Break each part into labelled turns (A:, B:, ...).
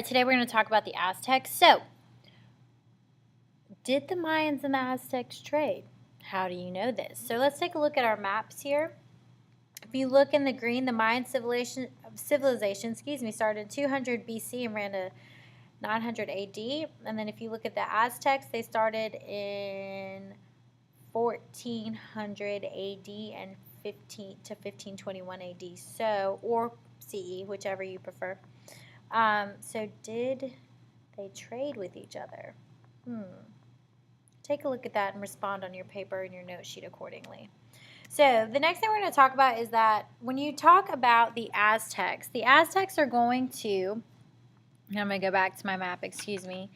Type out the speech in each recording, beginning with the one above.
A: Today we're going to talk about the Aztecs. So, did the Mayans and the Aztecs trade? How do you know this? So let's take a look at our maps here. If you look in the green, the Mayan civilization started in 200 BC and ran to 900 AD. And then if you look at the Aztecs, they started in 1400 AD and 1521 AD. So, or CE, whichever you prefer. So did they trade with each other? Take a look at that and respond on your paper and your note sheet accordingly. So the next thing we're going to talk about is that when you talk about the Aztecs are going to, I'm going to go back to my map, excuse me.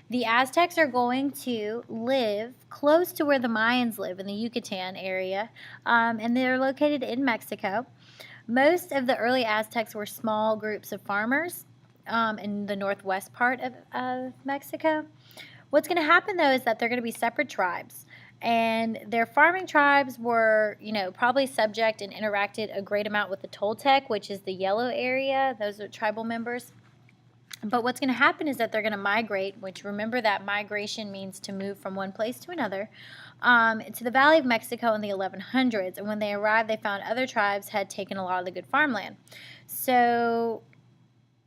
A: The Aztecs are going to live close to where the Mayans live in the Yucatan area, and they're located in Mexico. Most of the early Aztecs were small groups of farmers in the northwest part of Mexico. What's going to happen, though, is that they're going to be separate tribes. And their farming tribes were, probably subject and interacted a great amount with the Toltec, which is the yellow area. Those are tribal members. But what's going to happen is that they're going to migrate, which remember that migration means to move from one place to another, to the Valley of Mexico in the 1100s. And when they arrived, they found other tribes had taken a lot of the good farmland. So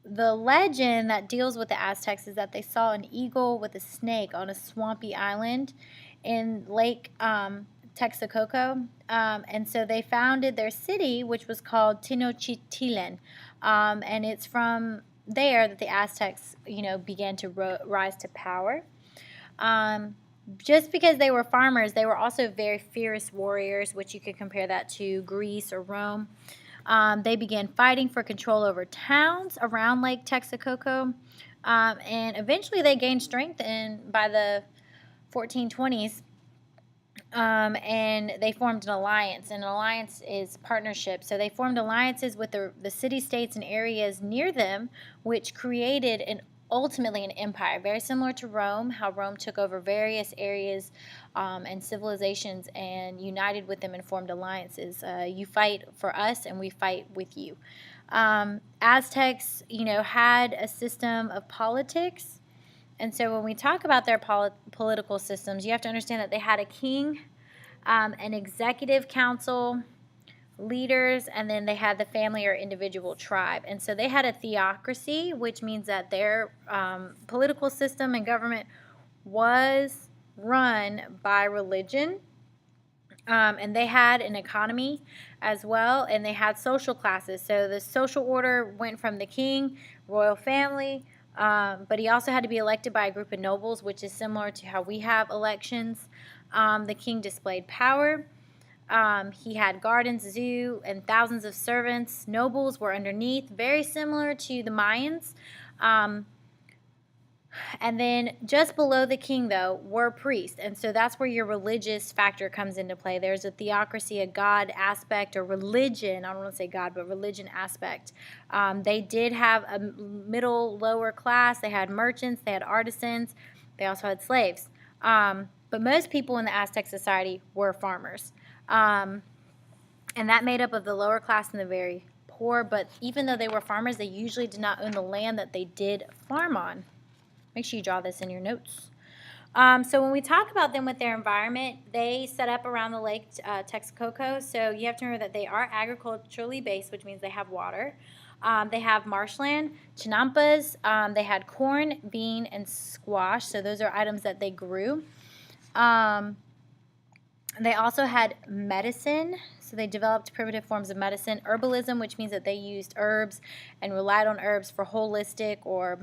A: the legend that deals with the Aztecs is that they saw an eagle with a snake on a swampy island in Lake Texcoco. And so they founded their city, which was called Tenochtitlan. And it's from there that the Aztecs, began to rise to power. Just because they were farmers, they were also very fierce warriors, which you could compare that to Greece or Rome. They began fighting for control over towns around Lake Texcoco, and eventually they gained strength by the 1420s, and they formed an alliance. And an alliance is partnership. So they formed alliances with the city-states and areas near them, which created ultimately an empire, very similar to Rome, how Rome took over various areas and civilizations and united with them and formed alliances. You fight for us and we fight with you. Aztecs, had a system of politics. And so when we talk about their political systems, you have to understand that they had a king, an executive council, leaders, and then they had the family or individual tribe. And so they had a theocracy, which means that their political system and government was run by religion. And they had an economy as well, and they had social classes. So the social order went from the king, royal family, but he also had to be elected by a group of nobles, which is similar to how we have elections. The king displayed power. He had gardens, zoo, and thousands of servants. Nobles were underneath, very similar to the Mayans. And then just below the king, though, were priests. And so that's where your religious factor comes into play. There's a theocracy, a God aspect, or religion. I don't want to say God, but religion aspect. They did have a middle, lower class. They had merchants. They had artisans. They also had slaves. But most people in the Aztec society were farmers. And that made up of the lower class and the very poor. But even though they were farmers, they usually did not own the land that they did farm on. Make sure you draw this in your notes. So when we talk about them with their environment, they set up around the Lake Texcoco. So you have to remember that they are agriculturally based, which means they have water. They have marshland, chinampas. They had corn, bean, and squash. So those are items that they grew. They also had medicine, so they developed primitive forms of medicine. Herbalism, which means that they used herbs and relied on herbs for holistic or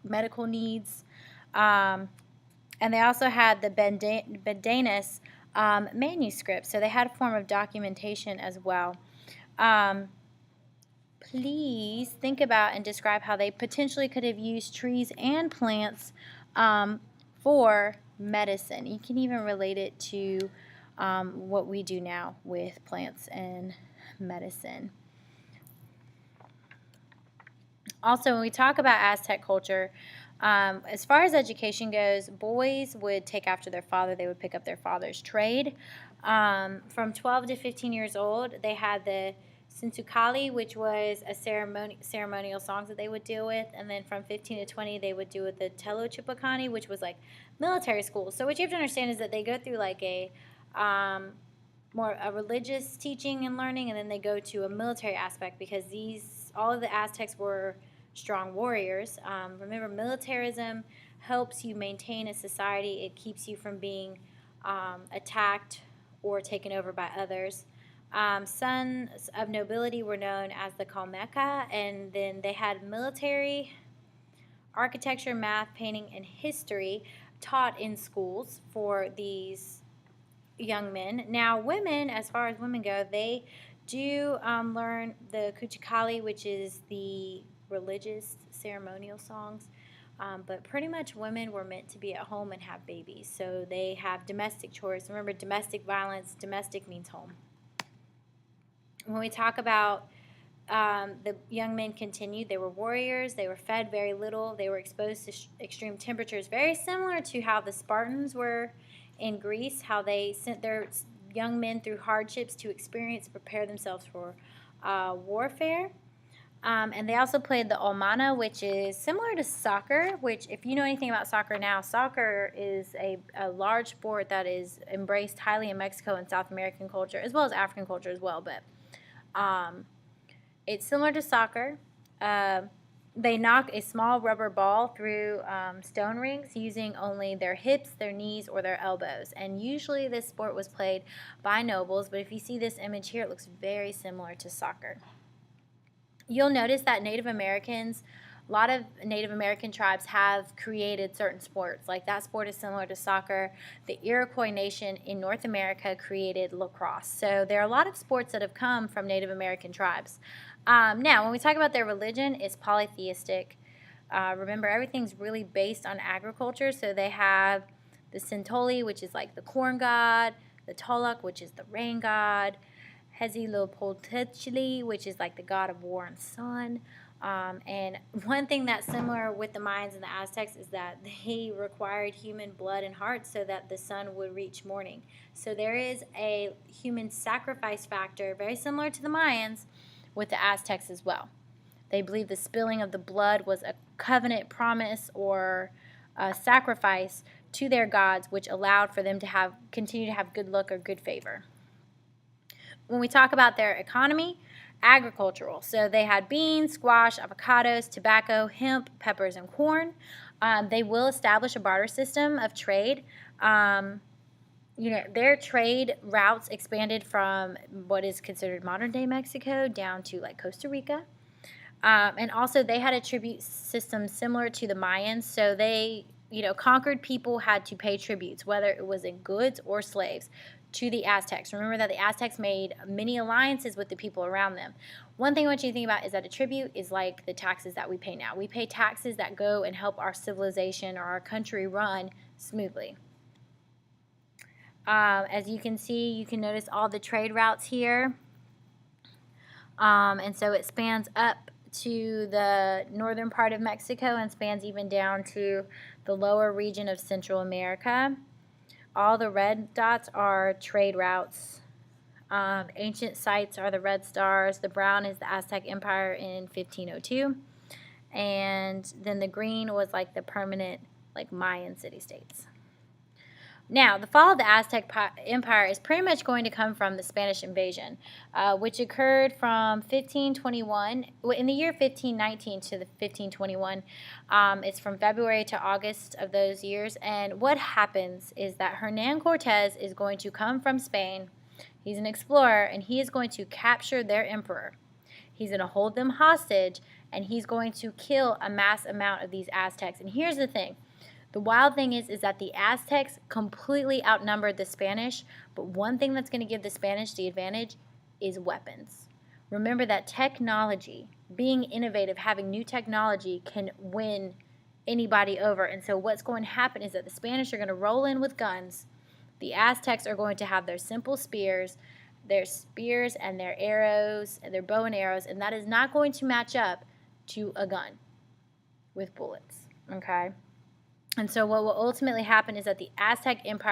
A: medical needs. And they also had the Bendanis manuscript, so they had a form of documentation as well. Please think about and describe how they potentially could have used trees and plants for medicine. You can even relate it to what we do now with plants and medicine. Also, when we talk about Aztec culture, as far as education goes, boys would take after their father. They would pick up their father's trade. From 12 to 15 years old, they had the Sintucali, which was a ceremonial songs that they would deal with, and then from 15 to 20 they would do with the Telochipocani, which was like military school. So what you have to understand is that they go through like a more a religious teaching and learning, and then they go to a military aspect because all of the Aztecs were strong warriors. Remember, militarism helps you maintain a society. It keeps you from being attacked or taken over by others. Sons of nobility were known as the Calmeca, and then they had military, architecture, math, painting, and history taught in schools for these young men. Now, women, as far as women go, they do learn the Kuchikali, which is the religious ceremonial songs. But pretty much women were meant to be at home and have babies. So they have domestic chores. Remember, domestic violence, domestic means home. When we talk about the young men continued, they were warriors, they were fed very little, they were exposed to extreme temperatures, very similar to how the Spartans were in Greece, how they sent their young men through hardships to experience, prepare themselves for warfare. And they also played the Olmana, which is similar to soccer, which if you know anything about soccer now, soccer is a large sport that is embraced highly in Mexico and South American culture, as well as African culture as well. But it's similar to soccer. They knock a small rubber ball through stone rings using only their hips, their knees, or their elbows. And usually this sport was played by nobles, but if you see this image here, it looks very similar to soccer. You'll notice that Native Americans, a lot of Native American tribes have created certain sports. Like that sport is similar to soccer. The Iroquois Nation in North America created lacrosse. So there are a lot of sports that have come from Native American tribes. Now, when we talk about their religion, it's polytheistic. Remember, everything's really based on agriculture. So they have the Sintoli, which is like the corn god, the Tolok, which is the rain god, Huitzilopochtli, which is like the god of war and sun. And one thing that's similar with the Mayans and the Aztecs is that they required human blood and heart so that the sun would reach morning. So there is a human sacrifice factor, very similar to the Mayans, with the Aztecs as well. They believe the spilling of the blood was a covenant promise or a sacrifice to their gods, which allowed for them to continue to have good luck or good favor. When we talk about their economy, agricultural. So they had beans, squash, avocados, tobacco, hemp, peppers, and corn. They will establish a barter system of trade. Their trade routes expanded from what is considered modern-day Mexico down to like Costa Rica. And also they had a tribute system similar to the Mayans. So they, conquered people had to pay tributes, whether it was in goods or slaves, to the Aztecs. Remember that the Aztecs made many alliances with the people around them. One thing I want you to think about is that a tribute is like the taxes that we pay now. We pay taxes that go and help our civilization or our country run smoothly. As you can see, you can notice all the trade routes here. And so it spans up to the northern part of Mexico and spans even down to the lower region of Central America. All the red dots are trade routes. Ancient sites are the red stars. The brown is the Aztec Empire in 1502. And then the green was like the permanent Mayan city-states. Now, the fall of the Aztec Empire is pretty much going to come from the Spanish invasion, which occurred from 1521, in the year 1519 to the 1521. It's from February to August of those years. And what happens is that Hernan Cortez is going to come from Spain. He's an explorer, and he is going to capture their emperor. He's going to hold them hostage, and he's going to kill a mass amount of these Aztecs. And here's the thing. The wild thing is that the Aztecs completely outnumbered the Spanish, but one thing that's going to give the Spanish the advantage is weapons. Remember that technology, being innovative, having new technology can win anybody over. And so what's going to happen is that the Spanish are going to roll in with guns. The Aztecs are going to have their simple spears and their arrows and their bow and arrows, and that is not going to match up to a gun with bullets, okay? And so what will ultimately happen is that the Aztec Empire